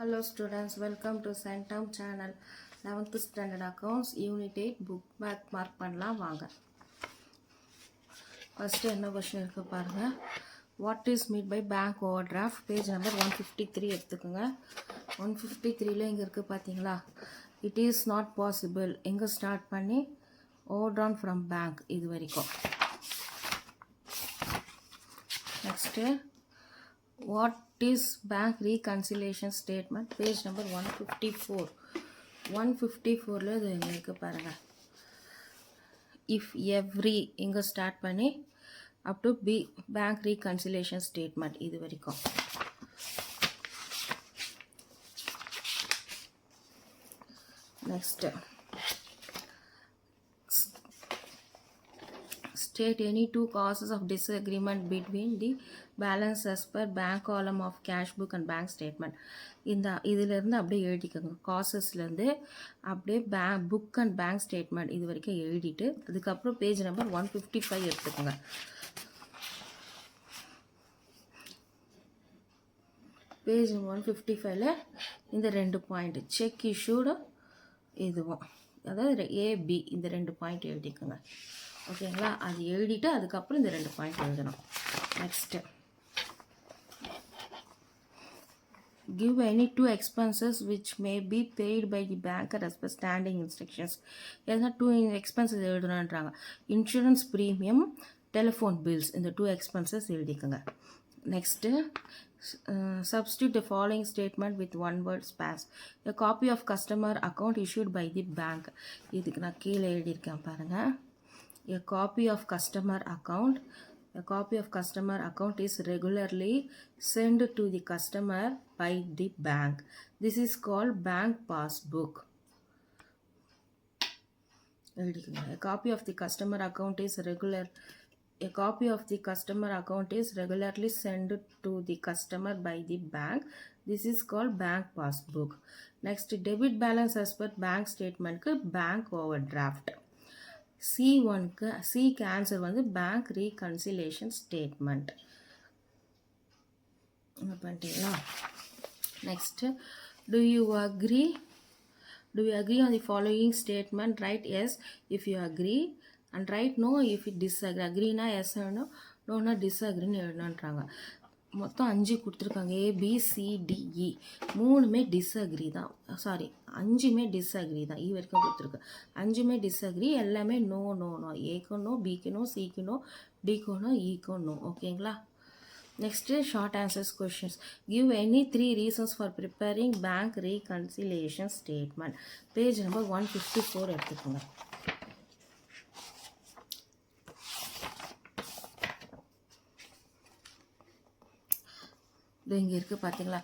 Hello students, welcome to Centum channel. 11th standard accounts unit 8 book back mark பண்ணலாம் வாங்க. First என்ன question இருக்கு பாருங்க. What is meant by bank overdraft? Page number 153 எடுத்துக்கோங்க. 153ல இங்க இருக்கு பாத்தீங்களா? It is not possible. எங்க ஸ்டார்ட் பண்ணி overdrawn from bank இது வரைக்கும். Next what is bank reconciliation statement? Page number 154. 154ல இது இருக்கு பாருங்க. If every இங்க ஸ்டார்ட் பண்ணி up to bank reconciliation statement இது வரைக்கும். Next state any two causes of disagreement between the balance as per bank column of cash book and bank statement. இந்த இதிலிருந்து அப்படியே எழுதிக்கோங்க. காசஸ்லேருந்து அப்படியே புக் அண்ட் பேங்க் ஸ்டேட்மெண்ட் இது வரைக்கும் எழுதிட்டு அதுக்கப்புறம் பேஜ் நம்பர் 155 எடுத்துக்கோங்க. பேஜ் 155ல இந்த ரெண்டு பாயிண்ட் செக் இஷ்யூடு இதுவும் அதாவது ஏபி இந்த ரெண்டு பாயிண்ட் எழுதிக்கோங்க. ஓகேங்களா, அது எழுதிட்டு அதுக்கப்புறம் இந்த ரெண்டு பாயிண்ட் எழுதணும். Next give any two expenses which may be paid by the banker as per standing instructions. எதனா டூ எக்ஸ்பென்சஸ் எழுதணுன்றாங்க. இன்சூரன்ஸ் ப்ரீமியம், டெலிஃபோன் பில்ஸ், இந்த டூ எக்ஸ்பென்சஸ் எழுதிக்கோங்க. Next substitute the following statement with one word space. A copy of customer account issued by the bank. இதுக்கு நான் கீழே எழுதியிருக்கேன் பாருங்கள். A copy of customer account is regularly sent to the customer by the bank. This is called bank passbook. A copy of the customer account is regularly sent to the customer by the bank. This is called bank passbook. Next, debit balance as per bank statement bank overdraft. C1க்கு Cக்கு answer வந்து bank reconciliation statement. பண்ணிட்டீங்களா? Next do you agree on the following statement? Write yes if you agree and write no if you disagree. agreeனா yes எழுதணும், நோனா டிஸ்அக்ரின்னு எழுதணுன்றாங்க. மொத்தம் 5 கொடுத்துருக்காங்க. ABCDE மூணுமே disagree தான். Sorry 5மே disagree தான். வரைக்கும் கொடுத்துருக்கு. 5மே டிஸ்அக்ரி, எல்லாமே நோ நோ நோ. ஏக்கும் நோ, பிக்கு நோ, சிக்கு நோ, டிக்கும் நோ, ஈக்கும் நோ. ஓகேங்களா? Next short answers questions. Give any 3 reasons for preparing bank reconciliation statement. Page number 154 எடுத்துக்கோங்க. இது இங்கே இருக்குது பார்த்தீங்களா?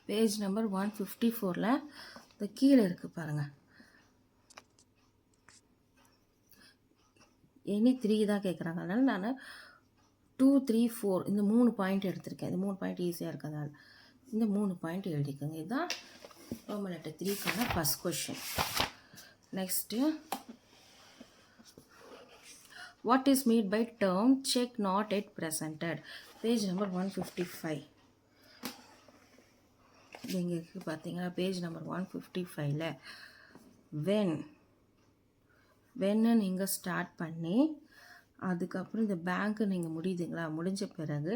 பேஜ் நம்பர் 154ல் இந்த கீழே இருக்குது பாருங்கள். எனி 3 தான் கேட்குறாங்க. அதனால் நான் 2, 3, 4 இந்த 3 பாயிண்ட் எடுத்திருக்கேன். இந்த 3 பாயிண்ட் ஈஸியாக இருக்கிறதால இந்த 3 பாயிண்ட் எழுதிக்கோங்க. இதுதான் ரோமன் லெட்டர் 3க்கான first question. Next what is meant by term check not yet presented? Page number 155. இங்க இருக்கு பார்த்தீங்களா? பேஜ் நம்பர் 155ல when நீங்கள் ஸ்டார்ட் பண்ணி அதுக்கப்புறம் இந்த பேங்க்கு நீங்கள் முடியுதுங்களா? முடிஞ்ச பிறகு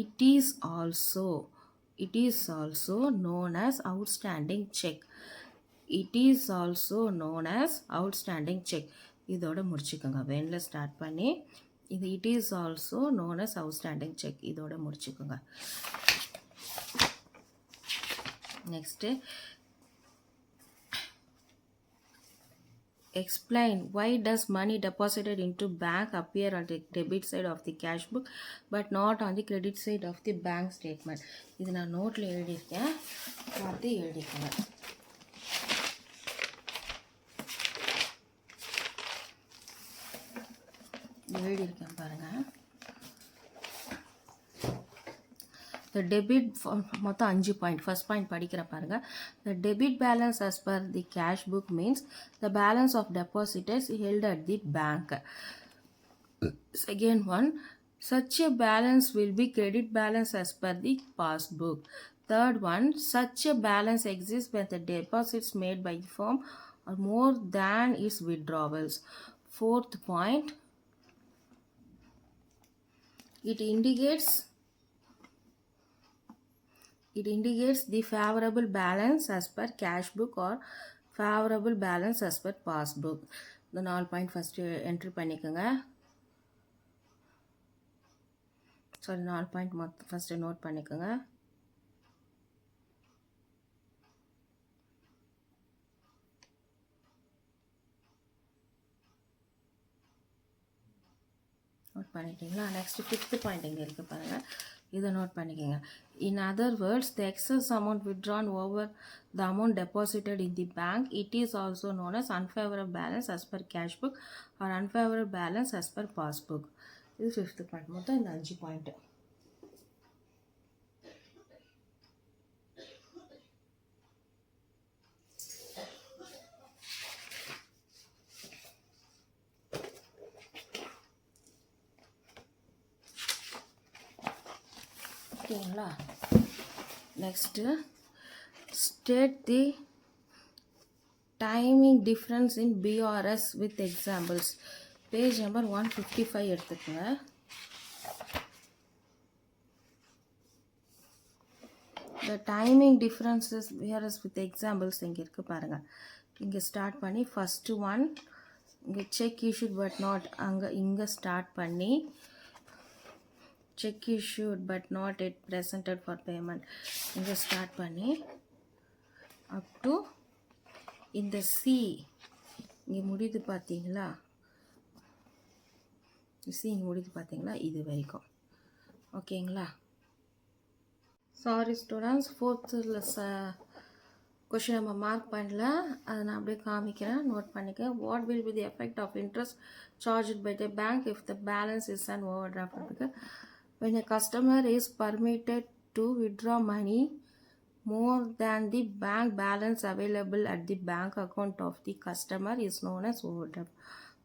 it is also known as outstanding check. It is also known as outstanding check. இதோட முடிச்சுக்கோங்க. வென்ல ஸ்டார்ட் பண்ணி இது it is also known as outstanding check இதோட முடிச்சுக்கோங்க. Next explain why does money deposited into bank appear on the debit side of the cash book but not on the credit side of the bank statement. இது நான் நோட்டில் எழுதியிருக்கேன், பார்த்து எழுதிக்கோங்க. எழுதியிருக்கேன் பாருங்கள். the debit மொத்தம் 5 பாயிண்ட். ஃபர்ஸ்ட் பாயிண்ட் படிக்கிற பாருங்க. the debit balance as per the cash book means the balance of depositors held at the bank. Second one, such a balance will be credit balance as per the passbook. third one, such a balance exists when the deposits made by the firm are more than its withdrawals. Fourth point, it indicates the favorable balance as per cash book or favorable balance as per passbook. The 4 point first entry பண்ணிக்கங்க. Sorry, 4 point first note பண்ணிக்கங்க. Note பண்ணிட்டீங்களா? Next fifth point இங்கே இருக்குது பாருங்கள், இதை note பண்ணிக்கோங்க. In other words, the excess amount withdrawn over the amount deposited in the bank, it is also known as unfavorable balance as per cash book or unfavorable balance as per passbook. இது fifth point. மொத்தம் இந்த 5 point. ஓகேங்களா? Next, state the timing difference in BRS with examples. Page number 155 எடுத்துக்கோங்க. The timing differences BRS with examples இங்கே இருக்குது பாருங்கள். இங்கே start பண்ணி ஃபஸ்ட்டு ஒன் இங்கே செக் issued but not, இங்கே ஸ்டார்ட் பண்ணி check issued but not yet presented for payment இங்கே ஸ்டார்ட் பண்ணி அப் டு இந்த சி இங்கே முடியுது பார்த்தீங்களா? சி இங்கே முடியுது பார்த்தீங்களா? இது வரைக்கும். ஓகேங்களா? சாரி ஸ்டூடெண்ட்ஸ், ஃபோர்த்தில் கொஷின் நம்ம மார்க் பண்ணல, அதை நான் அப்படியே காமிக்கிறேன், நோட் பண்ணிக்க. What will be the effect of interest charged by the bank if the balance is and overdraft இருக்கு. when a customer is permitted to withdraw money more than the bank balance available at the bank account of the customer is known as overdraft.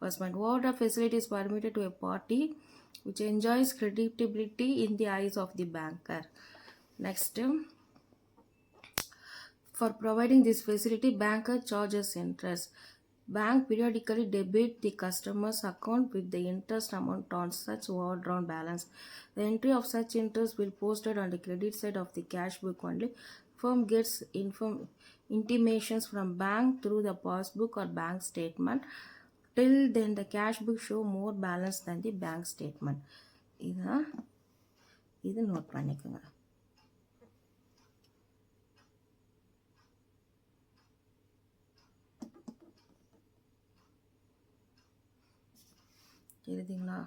First point, overdraft facility is permitted to a party which enjoys creditability in the eyes of the banker. Next, for providing this facility, banker charges interest. Bank periodically debit the customer's account with the interest amount on such overdrawn balance. The entry of such interest will be posted on the credit side of the cash book only. Firm gets intimations from bank through the passbook or bank statement. Till then, the cash book show more balance than the bank statement. இது note பண்ணிக்கோங்க. எழுதிங்களா?